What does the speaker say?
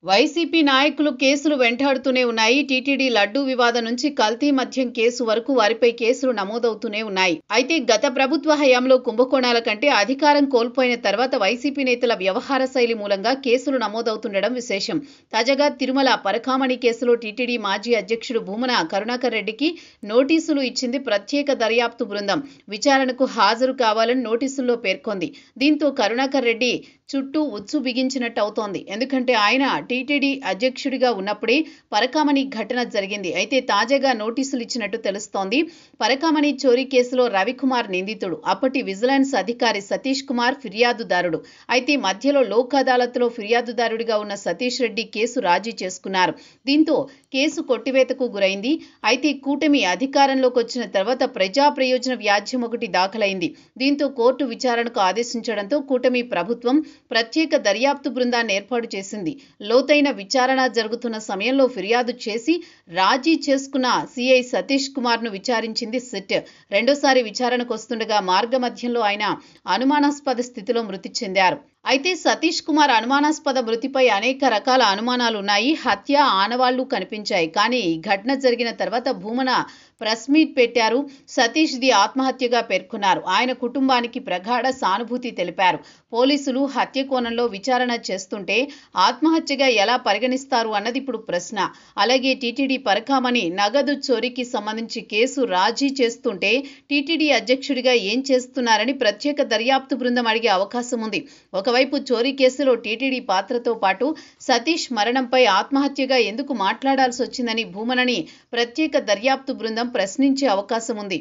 YCP నాయకులు కేసులు వెంటాడుతూనే ఉన్నాయి. టీటీడీ లడ్డూ వివాదం నుంచి కల్తీ మద్యం కేసు వరకు వారిపై కేసులు నమోదవుతూనే ఉన్నాయి. అయితే గత ప్రభుత్వ హయాంలో కుంభకోణాల కంటే అధికారం కోల్పోయిన తర్వాత వైసీపీ నేతల వ్యవహార శైలి మూలంగా కేసులు నమోదవుతుండడం విశేషం. తాజాగా తిరుమల పరకామణి కేసులో టీటీడీ మాజీ అధ్యక్షుడు భూమన కరుణాకర్ రెడ్డికి నోటీసులు ఇచ్చింది ప్రత్యేక దర్యాప్తు బృందం. విచారణకు హాజరు కావాలని నోటీసుల్లో పేర్కొంది. దీంతో కరుణాకర్ రెడ్డి చుట్టూ ఉచ్చు బిగించినట్టు అవుతోంది. ఎందుకంటే ఆయన టీటీడీ అధ్యక్షుడిగా ఉన్నప్పుడే పరకామణి ఘటన జరిగింది. అయితే తాజాగా నోటీసులు ఇచ్చినట్టు తెలుస్తోంది. పరకామణి చోరీ కేసులో రవికుమార్ నిందితుడు. అప్పటి విజిలెన్స్ అధికారి సతీష్ కుమార్ ఫిర్యాదుదారుడు. అయితే మధ్యలో లోక్ అదాలత్లో ఫిర్యాదుదారుడిగా ఉన్న సతీష్ రెడ్డి కేసు రాజీ చేసుకున్నారు. దీంతో కేసు కొట్టివేతకు గురైంది. అయితే కూటమి అధికారంలోకి వచ్చిన తర్వాత ప్రజా ప్రయోజన వ్యాజ్యం ఒకటి దాఖలైంది. దీంతో కోర్టు విచారణకు ఆదేశించడంతో కూటమి ప్రభుత్వం ప్రత్యేక దర్యాప్తు బృందాన్ని ఏర్పాటు చేసింది. లోతైన విచారణ జరుగుతున్న సమయంలో ఫిర్యాదు చేసి రాజీ చేసుకున్న సిఐ సతీష్ కుమార్ ను విచారించింది సిట్. రెండోసారి విచారణకు వస్తుండగా మార్గమధ్యంలో ఆయన అనుమానాస్పద స్థితిలో మృతి చెందారు. అయితే సతీష్ కుమార్ అనుమానాస్పద మృతిపై అనేక రకాల అనుమానాలున్నాయి. హత్య ఆనవాళ్లు కనిపించాయి. కానీ ఈ ఘటన జరిగిన తర్వాత భూమన ప్రెస్ మీట్ పెట్టారు. సతీష్ ది ఆత్మహత్యగా పేర్కొన్నారు. ఆయన కుటుంబానికి ప్రగాఢ సానుభూతి తెలిపారు. పోలీసులు హత్య కోణంలో విచారణ చేస్తుంటే ఆత్మహత్యగా ఎలా పరిగణిస్తారు అన్నది ఇప్పుడు ప్రశ్న. అలాగే టీటీడీ పరకామణి నగదు చోరీకి సంబంధించి కేసు రాజీ చేస్తుంటే టీటీడీ అధ్యక్షుడిగా ఏం చేస్తున్నారని ప్రత్యేక దర్యాప్తు బృందం అడిగే అవకాశం ఉంది. ఒకవైపు చోరీ కేసులో టీటీడీ పాత్రతో పాటు సతీష్ మరణంపై ఆత్మహత్యగా ఎందుకు మాట్లాడాల్సి వచ్చిందని భూమనని ప్రత్యేక దర్యాప్తు బృందం ప్రశ్నించే అవకాశం ఉంది.